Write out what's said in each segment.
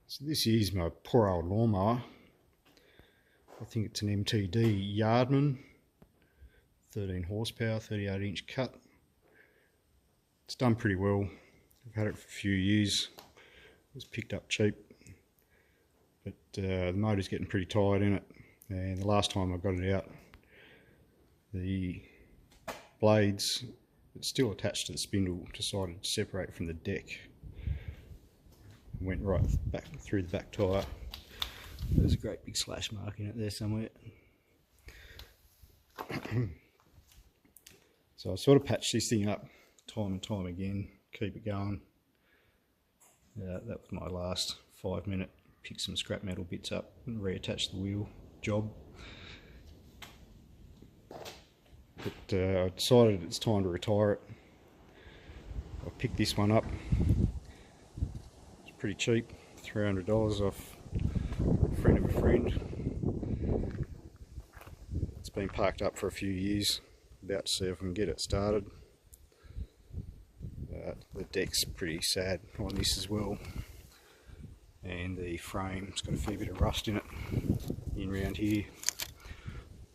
So this is my poor old lawnmower. I think it's an MTD Yardman, 13 horsepower, 38-inch cut. It's done pretty well. I've had it for a few years. It was picked up cheap, but the motor's getting pretty tired in it. And the last time I got it out, the blades, it's still attached to the spindle, decided to separate from the deck. Went right back through the back tyre. There's a great big slash mark in it there somewhere. So I sort of patched this thing up time and time again, keep it going. That was my last 5-minute pick some scrap metal bits up and reattach the wheel job. But I decided it's time to retire it. I picked this one up. It's pretty cheap, $300 off a friend of a friend. It's been parked up for a few years. About to see if I can get it started. The deck's pretty sad on this as well, and the frame's got a fair bit of rust in it, in round here,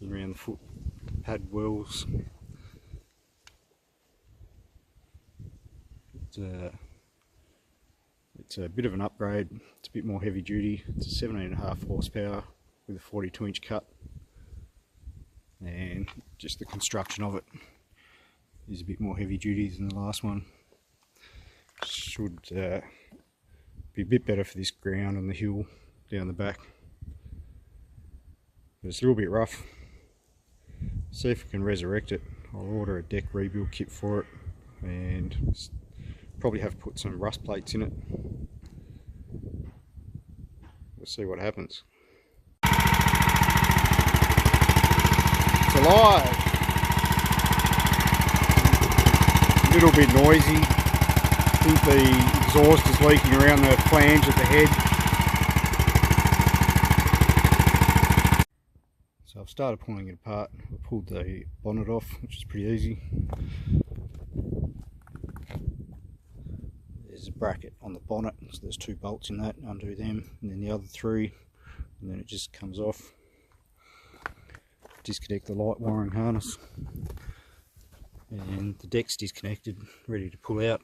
in round the foot pad wells. It's a bit of an upgrade. It's a bit more heavy duty. It's a 17.5 horsepower with a 42-inch cut, and just the construction of it is a bit more heavy duty than the last one. Should be a bit better for this ground on the hill down the back, but it's a little bit rough. See if I can resurrect it. I'll order a deck rebuild kit for it, and probably have to put some rust plates in it. We'll see what happens. It's alive! A little bit noisy. I think the exhaust is leaking around the flange at the head. So I've started pulling it apart. I pulled the bonnet off, which is pretty easy. There's a bracket on the bonnet, so there's 2 bolts in that. Undo them, and then the other 3, and then it just comes off. Disconnect the light wiring harness, and the deck's disconnected, ready to pull out.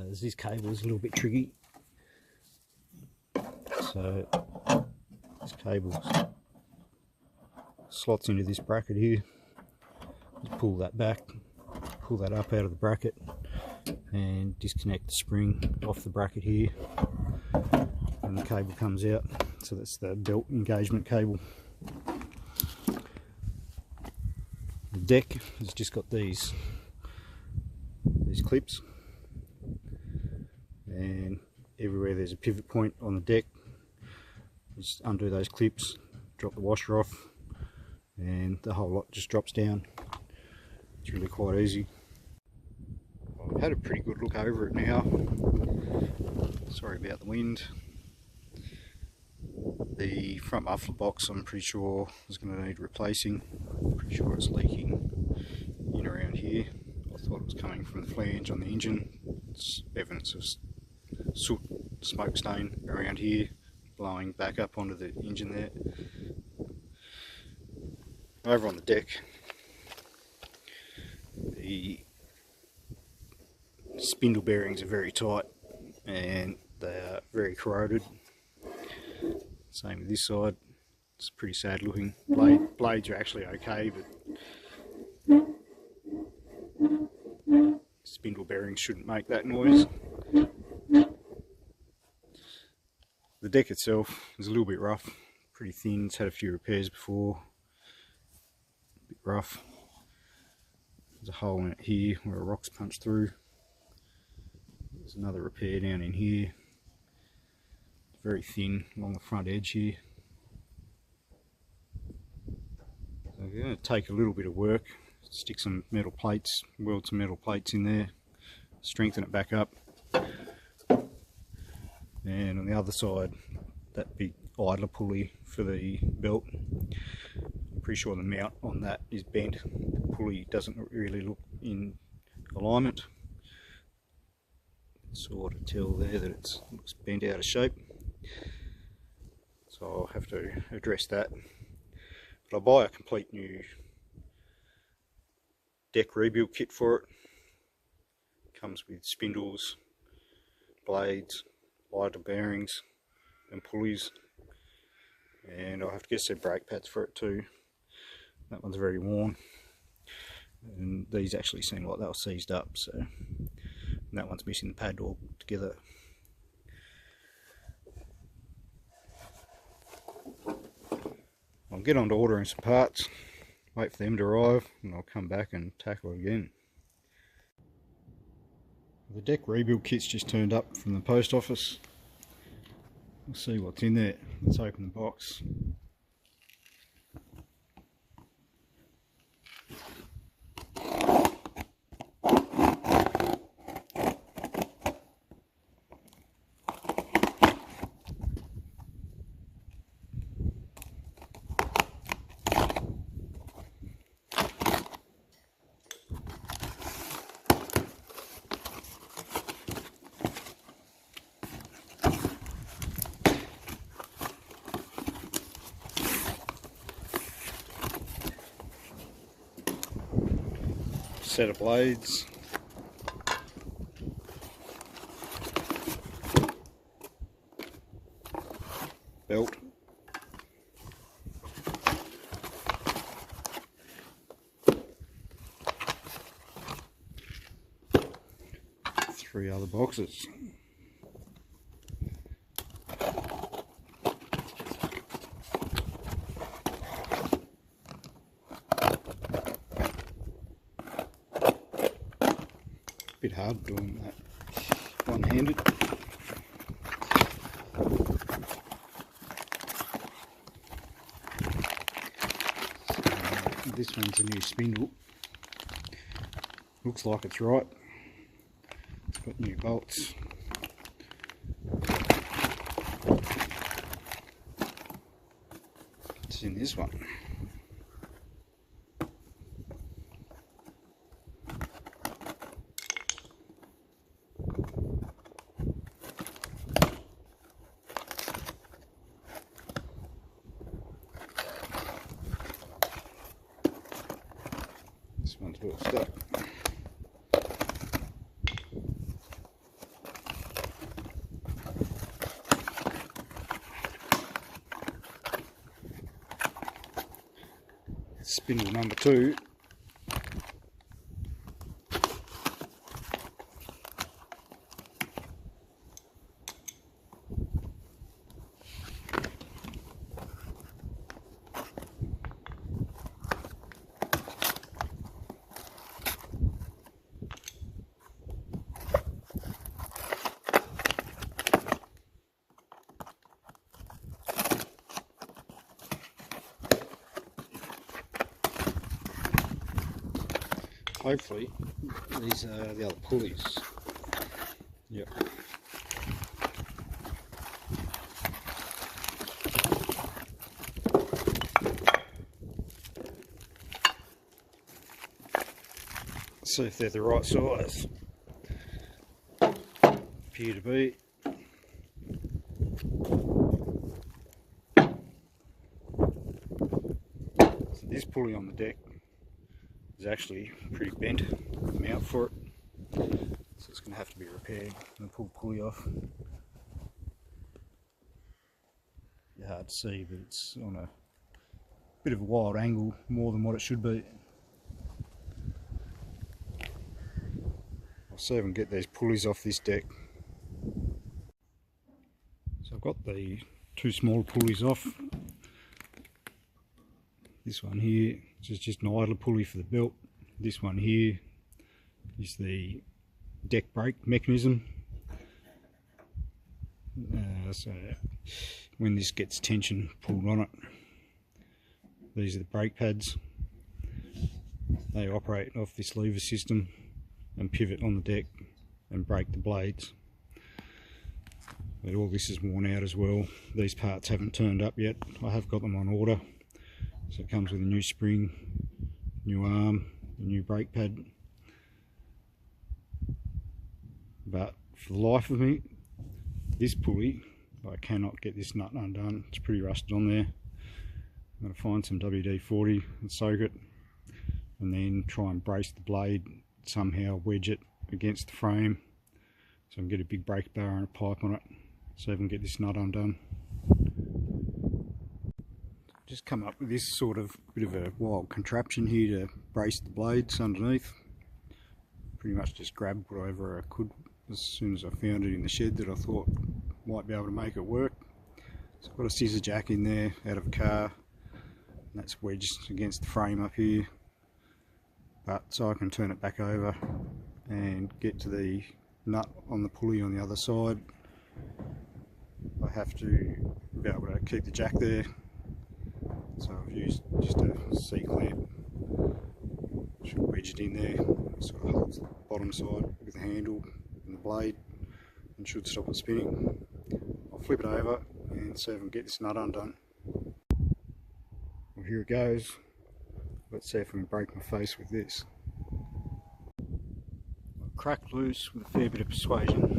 This cable is a little bit tricky, so this cable slots into this bracket here. Just pull that back, pull that up out of the bracket, and disconnect the spring off the bracket here, and the cable comes out. So that's the belt engagement cable. The deck has just got these clips, and everywhere there's a pivot point on the deck, just undo those clips, drop the washer off, and the whole lot just drops down. It's really quite easy. I've had a pretty good look over it now. Sorry about the wind. The front muffler box, I'm pretty sure, is going to need replacing. Pretty sure it's leaking in around here. I thought it was coming from the flange on the engine. It's evidence of soot, smoke stain around here, blowing back up onto the engine there. Over on the deck, the spindle bearings are very tight and they are very corroded. Same with this side. It's pretty sad looking. Blades are actually okay, but spindle bearings shouldn't make that noise. The deck itself is a little bit rough, pretty thin. It's had a few repairs before. A bit rough. There's a hole in it here where a rock's punched through. There's another repair down in here. Very thin along the front edge here. So I'm going to take a little bit of work, stick some metal plates, weld some metal plates in there, strengthen it back up. And on the other side, that big idler pulley for the belt, I'm pretty sure the mount on that is bent. The pulley doesn't really look in alignment. sort of tell there that it's bent out of shape, so I'll have to address that. But I'll buy a complete new deck rebuild kit for it. Comes with spindles, blades, lighter bearings and pulleys, and I'll have to get some brake pads for it too. That one's very worn, and these actually seem like they were seized up, so that one's missing the pad altogether. I'll get on to ordering some parts, wait for them to arrive, and I'll come back and tackle it again. The deck rebuild kit's just turned up from the post office. We'll see what's in there. Let's open the box. Set of blades, belt, three other boxes. Bit hard doing that one-handed. This one's a new spindle. Looks like it's right. It's got new bolts. It's in this one. This one's well stuck. Spindle number 2. Hopefully these are the other pulleys. Yep. See if they're the right size. Appear to be. So this pulley on the deck is actually pretty bent, the mount for it, so it's going to have to be repaired. I'm going to pull the pulley off. It's hard to see, but it's on a bit of a wild angle, more than what it should be. I'll see if I can get these pulleys off this deck. So I've got the 2 small pulleys off. This one here is just an idler pulley for the belt. This one here is the deck brake mechanism. So when this gets tension pulled on it, these are the brake pads. They operate off this lever system and pivot on the deck and brake the blades. But all this is worn out as well. These parts haven't turned up yet. I have got them on order. So it comes with a new spring, new arm, a new brake pad. But For the life of me, this pulley, I cannot get this nut undone. It's pretty rusted on there. I'm going to find some WD-40 and soak it, and then try and brace the blade, somehow wedge it against the frame so I can get a big brake bar and a pipe on it so I can get this nut undone. Just come up with this sort of bit of a wild contraption here to brace the blades underneath. Pretty much just grabbed whatever I could as soon as I found it in the shed that I thought might be able to make it work. So I've got a scissor jack in there out of a car, and that's wedged against the frame up here, but so I can turn it back over and get to the nut on the pulley on the other side. I have to be able to keep the jack there, so I've used just a C-clamp. Should wedge it in there, it sort of holds the bottom side with the handle and the blade and should stop it spinning. I'll flip it over and see if I can get this nut undone. Well, here it goes. Let's see if I can break my face with this. I'll crack loose with a fair bit of persuasion.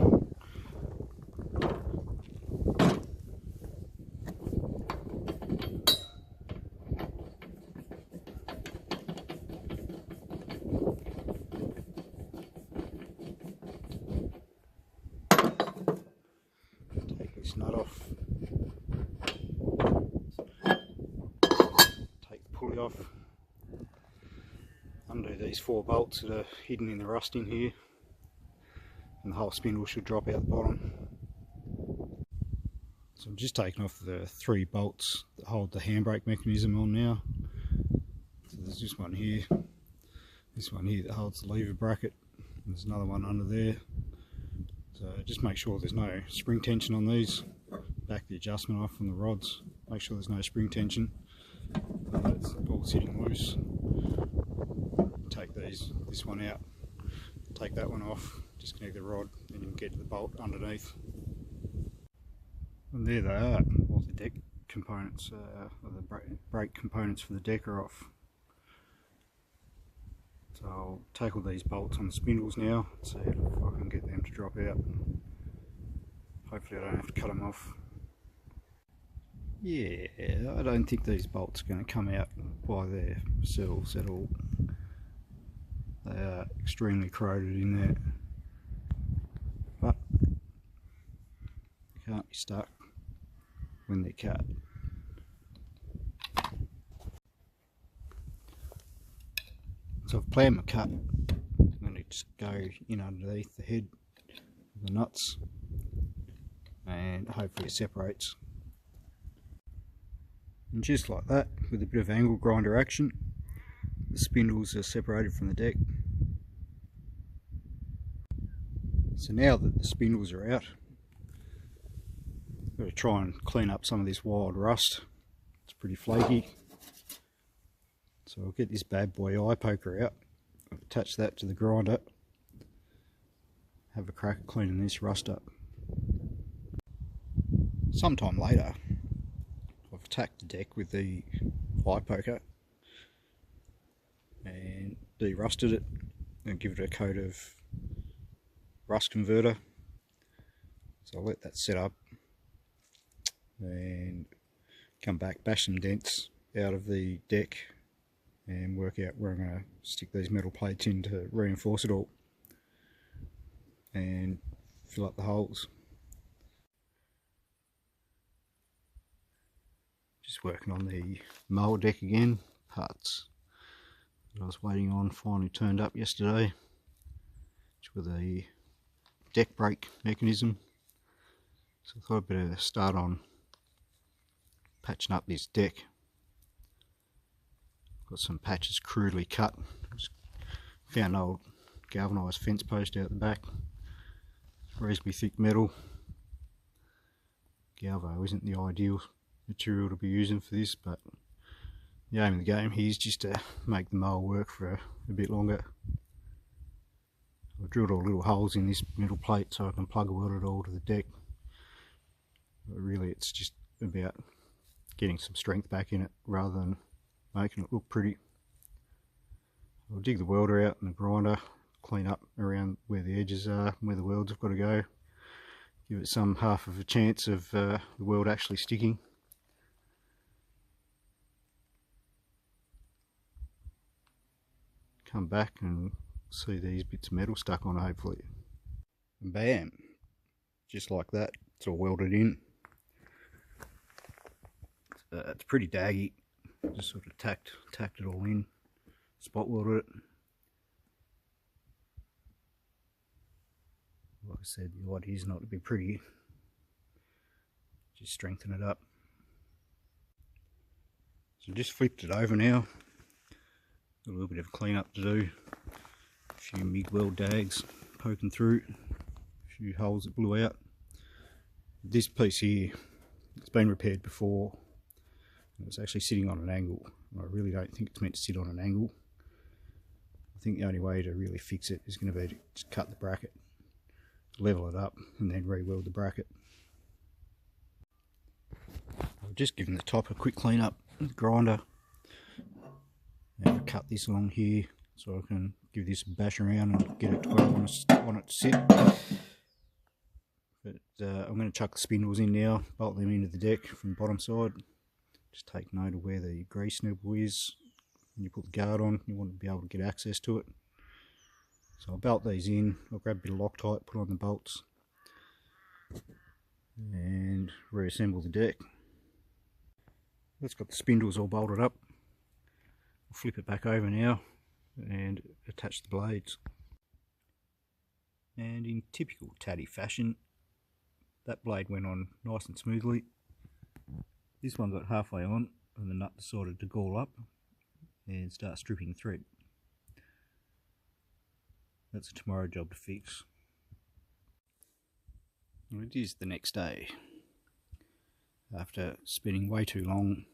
Nut off, take the pulley off, undo these 4 bolts that are hidden in the rusting here, and the whole spindle should drop out the bottom. So I'm just taking off the 3 bolts that hold the handbrake mechanism on now. So there's this one here that holds the lever bracket, and there's another one under there. So just make sure there's no spring tension on these. Back the adjustment off from the rods. Make sure there's no spring tension. It's all sitting loose. Take this one out. Take that one off. Disconnect the rod, and you can get to the bolt underneath. And there they are. All the deck components, or the brake components for the deck are off. So I'll tackle these bolts on the spindles now, see if I can get them to drop out. Hopefully I don't have to cut them off. Yeah, I don't think these bolts are going to come out by themselves at all. They are extremely corroded in there. But they can't be stuck when they're cut. So I've planned my cut. I'm going to just go in underneath the head of the nuts, and hopefully it separates. And just like that, with a bit of angle grinder action, the spindles are separated from the deck. So now that the spindles are out, I've got to try and clean up some of this wild rust. It's pretty flaky. So I'll get this bad boy eye poker out, attach that to the grinder, have a crack at cleaning this rust up. Sometime later, I've attacked the deck with the eye poker and derusted it and give it a coat of rust converter. So I'll let that set up and come back, bash some dents out of the deck and work out where I'm going to stick these metal plates in to reinforce it all and fill up the holes. Just working on the mower deck again. Parts that I was waiting on finally turned up yesterday, which were the deck brake mechanism. So I thought I'd better start on patching up this deck. Got some patches crudely cut. Just found an old galvanised fence post out the back. Reasonably thick metal. Galvo isn't the ideal material to be using for this, but the aim of the game here is just to make the mower work for a bit longer. I've drilled all little holes in this metal plate so I can plug weld it all to the deck. But really it's just about getting some strength back in it rather than making it look pretty. I'll dig the welder out and the grinder, clean up around where the edges are, where the welds have got to go. Give it some half of a chance of the weld actually sticking. Come back and see these bits of metal stuck on, hopefully. And bam! Just like that, it's all welded in. It's pretty daggy. Just sort of tacked it all in, spot welded it. Like I said, the idea is not to be pretty, just strengthen it up. So just flipped it over now. Got a little bit of clean up to do. A few MIG weld dags poking through, a few holes that blew out. This piece here, it's been repaired before. It's actually sitting on an angle. I really don't think it's meant to sit on an angle. I think the only way to really fix it is going to be to just cut the bracket, level it up, and then re-weld the bracket. I've just given the top a quick clean up with the grinder. And I cut this along here so I can give this a bash around and get it to where I want it to sit. But I'm going to chuck the spindles in now, bolt them into the deck from the bottom side. Just take note of where the grease nibble is. When you put the guard on, you want to be able to get access to it. So I'll belt these in, I'll grab a bit of Loctite, put on the bolts, and reassemble the deck. That's got the spindles all bolted up. I'll flip it back over now and attach the blades. And in typical Taddy fashion, that blade went on nice and smoothly. This one got halfway on and the nut decided to gall up and start stripping thread. That's a tomorrow job to fix. Well, it is the next day. After spending way too long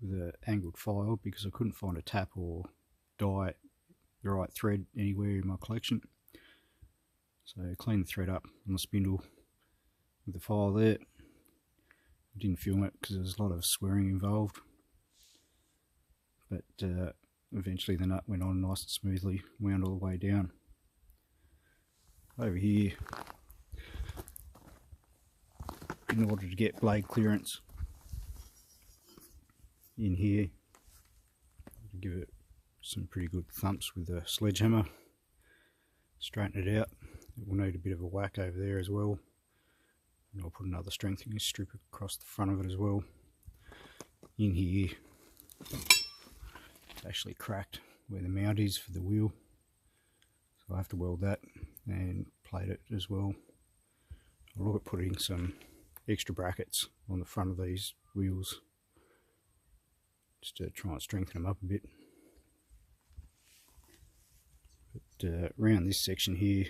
with an angled file because I couldn't find a tap or die the right thread anywhere in my collection. So I cleaned the thread up on the spindle with the file there. I didn't film it because there was a lot of swearing involved. But eventually the nut went on nice and smoothly, wound all the way down. Over here, in order to get blade clearance in here, give it some pretty good thumps with a sledgehammer, straighten it out. It will need a bit of a whack over there as well, and I'll put another strengthening strip across the front of it as well. In here, it's actually cracked where the mount is for the wheel, so I have to weld that and plate it as well. I'll look at putting some extra brackets on the front of these wheels just to try and strengthen them up a bit. But around this section here,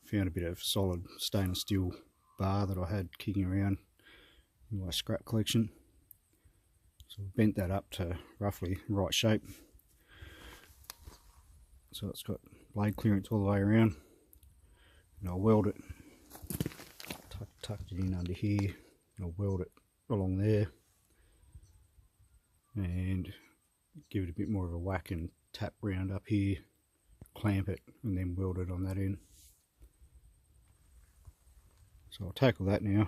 found a bit of solid stainless steel bar that I had kicking around in my scrap collection. So I bent that up to roughly the right shape. So it's got blade clearance all the way around. And I'll weld it, tucked it in under here, and I'll weld it along there and give it a bit more of a whack and tap round up here, clamp it, and then weld it on that end. So I'll tackle that now,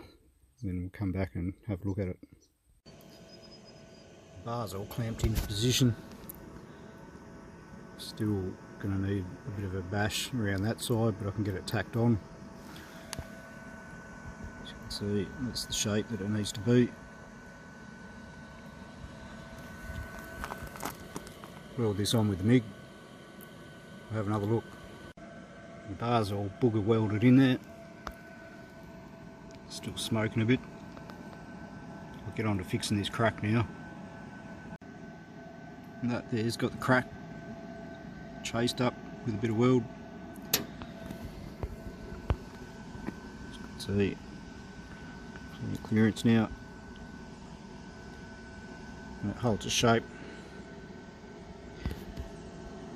and then we'll come back and have a look at it. The bar's all clamped into position. Still going to need a bit of a bash around that side, but I can get it tacked on. As you can see, that's the shape that it needs to be. Weld this on with the MIG. We'll have another look. The bar's all booger welded in there. Still smoking a bit. I'll get on to fixing this crack now. And that there's got the crack chased up with a bit of weld. See, plenty of clearance now. And it holds its shape.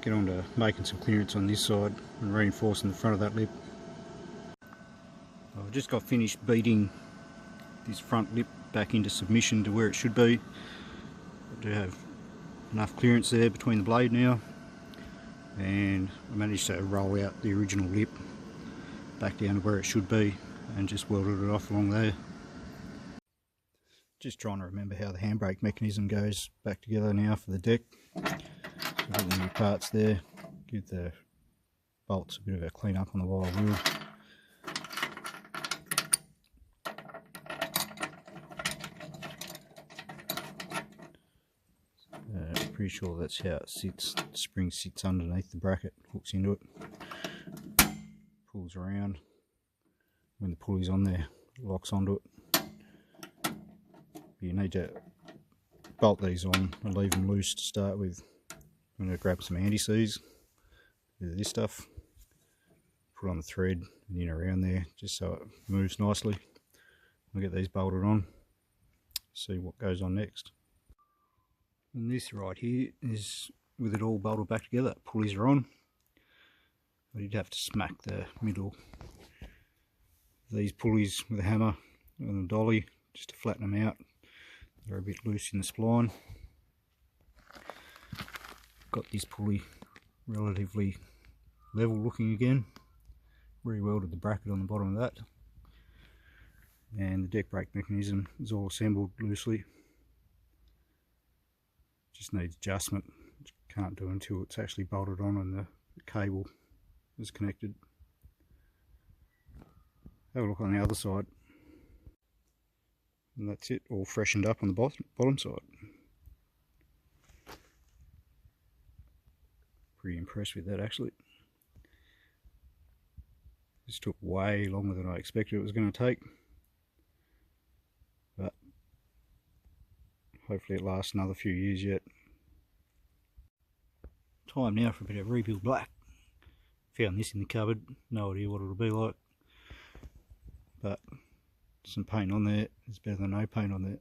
Get on to making some clearance on this side and reinforcing the front of that lip. I've just got finished beating this front lip back into submission to where it should be. I do have enough clearance there between the blade now. and I managed to roll out the original lip back down to where it should be and just welded it off along there. Just trying to remember how the handbrake mechanism goes back together now for the deck. So I've got the new parts there, give the bolts a bit of a clean up on the wire wheel. Pretty sure that's how it sits. The spring sits underneath the bracket, hooks into it, pulls around. When the pulley's on there, it locks onto it. You need to bolt these on and leave them loose to start with. I'm going to grab some anti-seize, bit of this stuff, put on the thread and in around there just so it moves nicely. I'll get these bolted on, see what goes on next. And this right here is with it all bolted back together. Pulleys are on. I did have to smack the middle of these pulleys with a hammer and a dolly just to flatten them out. They're a bit loose in the spline. Got this pulley relatively level looking again. Re-welded the bracket on the bottom of that. And the deck brake mechanism is all assembled loosely. Just needs adjustment. Can't do until it's actually bolted on and the cable is connected. Have a look on the other side. And that's it, all freshened up on the bottom side. Pretty impressed with that actually. This took way longer than I expected it was going to take. But hopefully it lasts another few years yet. Time now for a bit of rebuild black. Found this in the cupboard, no idea what it'll be like. But some paint on there is better than no paint on there.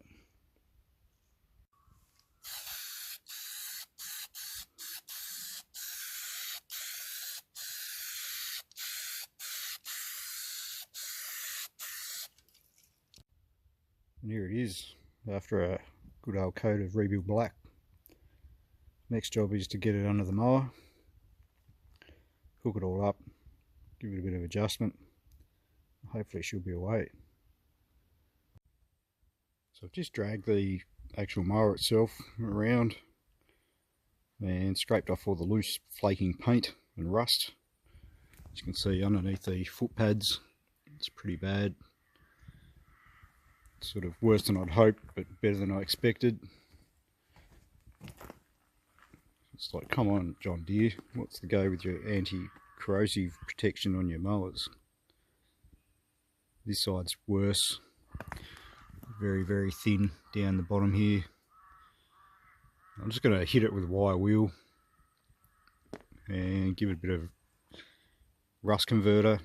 And here it is, after a good old coat of rebuild black. Next job is to get it under the mower, hook it all up, give it a bit of adjustment. Hopefully it should be away. So I've just dragged the actual mower itself around and scraped off all the loose flaking paint and rust. As you can see underneath the foot pads, it's pretty bad. Sort of worse than I'd hoped, but better than I expected. It's like, come on John Deere, what's the go with your anti-corrosive protection on your mowers? This side's worse. Very, very thin down the bottom here. I'm just going to hit it with a wire wheel and give it a bit of rust converter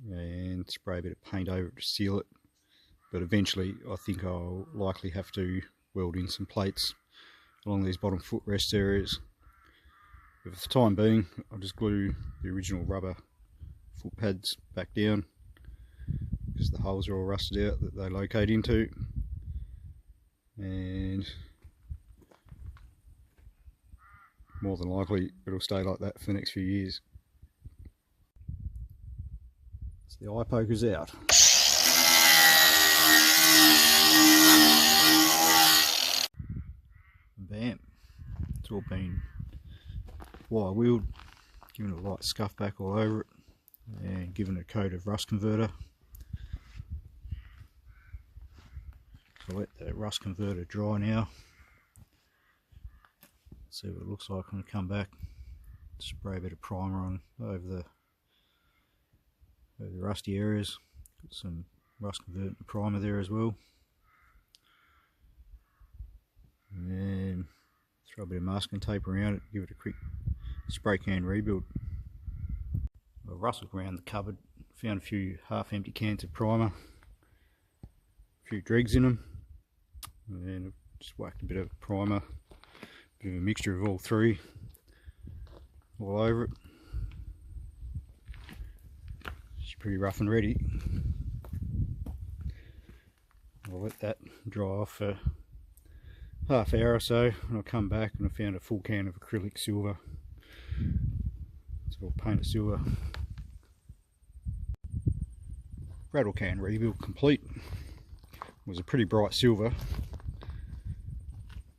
and spray a bit of paint over it to seal it. But eventually I think I'll likely have to weld in some plates along these bottom footrest areas. But for the time being, I'll just glue the original rubber foot pads back down because the holes are all rusted out that they locate into, and more than likely it'll stay like that for the next few years. So the eye poker's out. Bam, it's all been wire wheeled, given it a light scuff back all over it and given it a coat of rust converter. So let the rust converter dry now. See what it looks like when I come back. Spray a bit of primer on over the rusty areas. Got some rust converter primer there as well. And then throw a bit of masking tape around it, give it a quick spray can rebuild. I rustled around the cupboard, found a few half empty cans of primer, a few dregs in them, and then just whacked a bit of primer, a bit of a mixture of all three all over it. It's pretty rough and ready. I'll let that dry off for half hour or so, and I'll come back and I found a full can of acrylic silver. So we'll paint it silver. Rattle can rebuild complete. It was a pretty bright silver,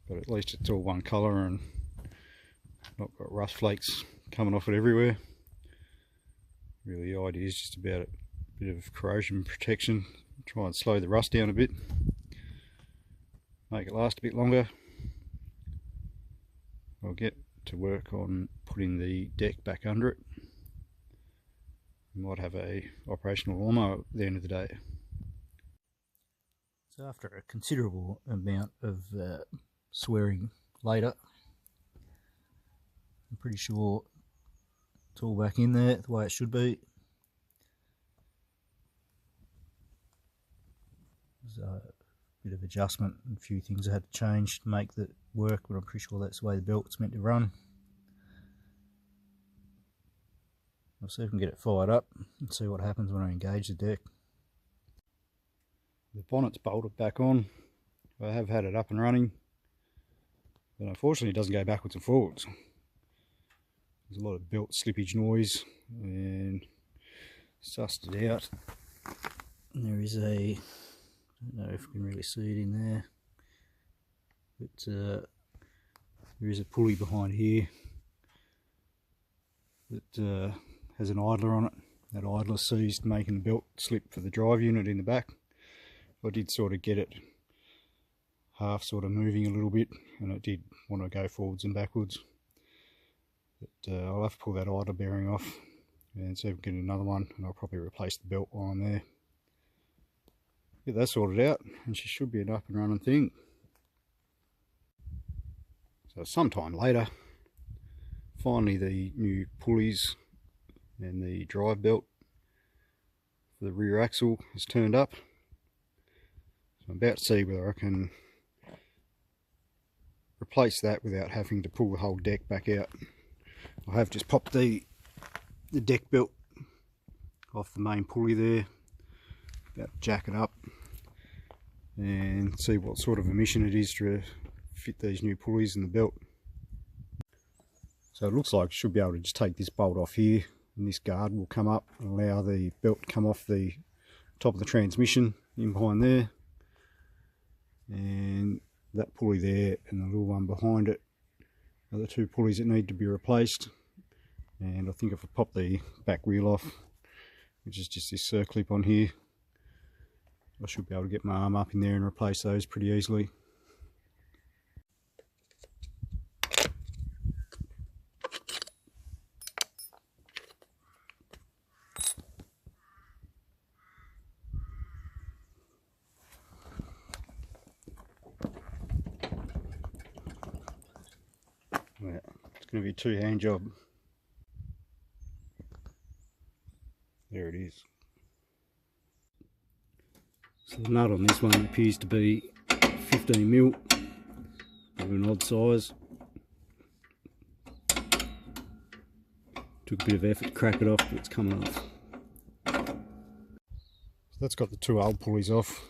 but at least it's all one colour and not got rust flakes coming off it everywhere. Really the idea is just about a bit of corrosion protection, try and slow the rust down a bit, make it last a bit longer. I'll get to work on putting the deck back under it. We might have a operational lawnmower at the end of the day. So after a considerable amount of swearing later, I'm pretty sure it's all back in there the way it should be. There's a bit of adjustment and a few things I had to change to make that work, but I'm pretty sure that's the way the belt's meant to run. I'll see if I can get it fired up and see what happens when I engage the deck. The bonnet's bolted back on. I have had it up and running, but unfortunately it doesn't go backwards and forwards. There's a lot of belt slippage noise, and sussed it out. And there is a, I don't know if you can really see it in there, but there is a pulley behind here that has an idler on it. That idler seized making the belt slip for the drive unit in the back. I did sort of get it half sort of moving a little bit, and it did want to go forwards and backwards. But I'll have to pull that idler bearing off and see if we can get another one, and I'll probably replace the belt while I'm there. Get that sorted out, and she should be an up and running thing. So sometime later, finally the new pulleys and the drive belt for the rear axle is turned up. So I'm about to see whether I can replace that without having to pull the whole deck back out. I have just popped the deck belt off the main pulley there, about to jack it up and see what sort of emission it is to fit these new pulleys in the belt. So it looks like I should be able to just take this bolt off here, and this guard will come up and allow the belt to come off the top of the transmission in behind there, and that pulley there and the little one behind it are the two pulleys that need to be replaced. And I think if I pop the back wheel off, which is just this circlip on here, I should be able to get my arm up in there and replace those pretty easily. Yeah, it's going to be a two-hand job. There it is. So the nut on this one appears to be 15mm, of an odd size. Took a bit of effort to crack it off, but it's coming off. So that's got the two old pulleys off.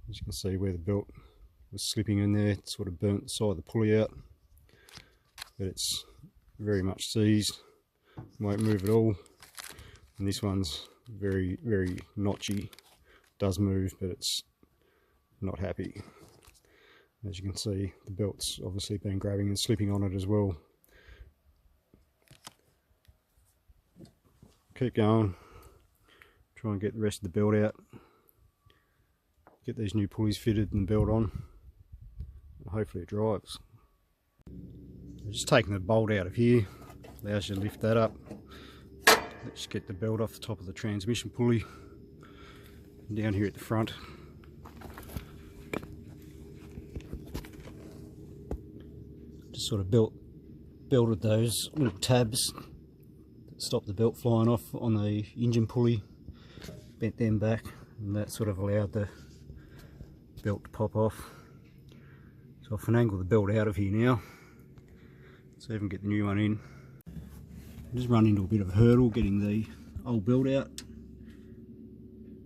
As you can see where the belt was slipping in there, it sort of burnt the side of the pulley out. But it's very much seized, won't move at all. And this one's very, very notchy. Does move, but it's not happy. As you can see, the belt's obviously been grabbing and slipping on it as well. Keep going. Try and get the rest of the belt out. Get these new pulleys fitted and the belt on. And hopefully it drives. Just taking the bolt out of here allows you to lift that up. Let's get the belt off the top of the transmission pulley and down here at the front. Just sort of belted those little tabs that stop the belt flying off on the engine pulley, bent them back, and that sort of allowed the belt to pop off. So I'll finagle the belt out of here now. See if I can get the new one in. I just run into a bit of a hurdle getting the old belt out,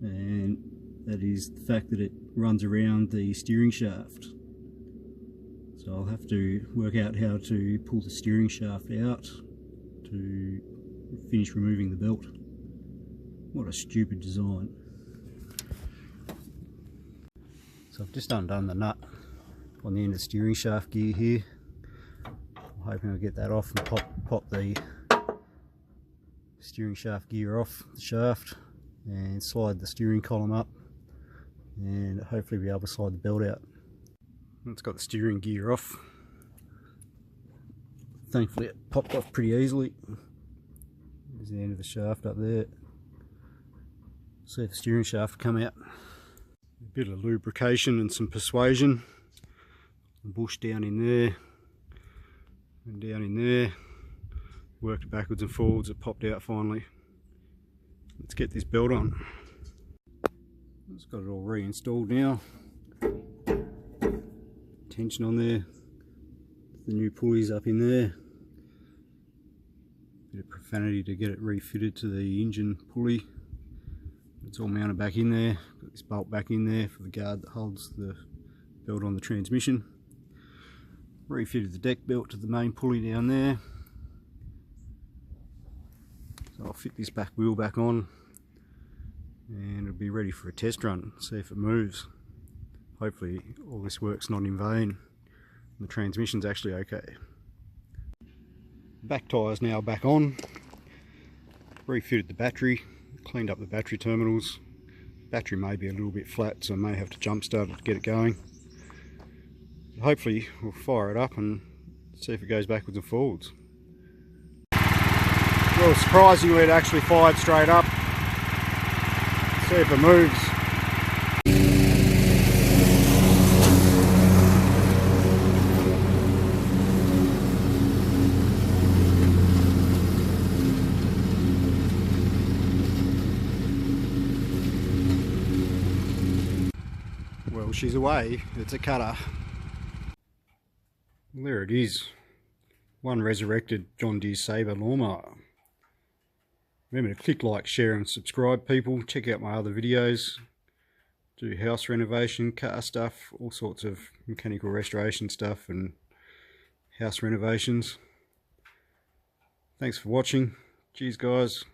and that is the fact that it runs around the steering shaft. So I'll have to work out how to pull the steering shaft out to finish removing the belt. What a stupid design. So I've just undone the nut on the end of the steering shaft gear here. I'm hoping I'll get that off and pop the steering shaft gear off the shaft and slide the steering column up, and hopefully be able to slide the belt out. It's got the steering gear off. Thankfully it popped off pretty easily. There's the end of the shaft up there. See if the steering shaft come out. A bit of lubrication and some persuasion. The bush down in there and down in there. Worked backwards and forwards, it popped out finally. Let's get this belt on. It's got it all reinstalled now. Tension on there. The new pulleys up in there. Bit of profanity to get it refitted to the engine pulley. It's all mounted back in there. Got this bolt back in there for the guard that holds the belt on the transmission. Refitted the deck belt to the main pulley down there. So I'll fit this back wheel back on and it'll be ready for a test run, see if it moves. Hopefully all this work's not in vain. The transmission's actually okay. Back tyre's now back on. Refitted the battery, cleaned up the battery terminals. Battery may be a little bit flat, so I may have to jump start it to get it going. Hopefully we'll fire it up and see if it goes backwards and forwards. Well, surprisingly it actually fired straight up. See if it moves. Well, she's away. It's a cutter. There it is. One resurrected John Deere Sabre Lawnmower. Remember to click like, share and subscribe, people. Check out my other videos. Do house renovation, car stuff, all sorts of mechanical restoration stuff and house renovations. Thanks for watching. Cheers guys.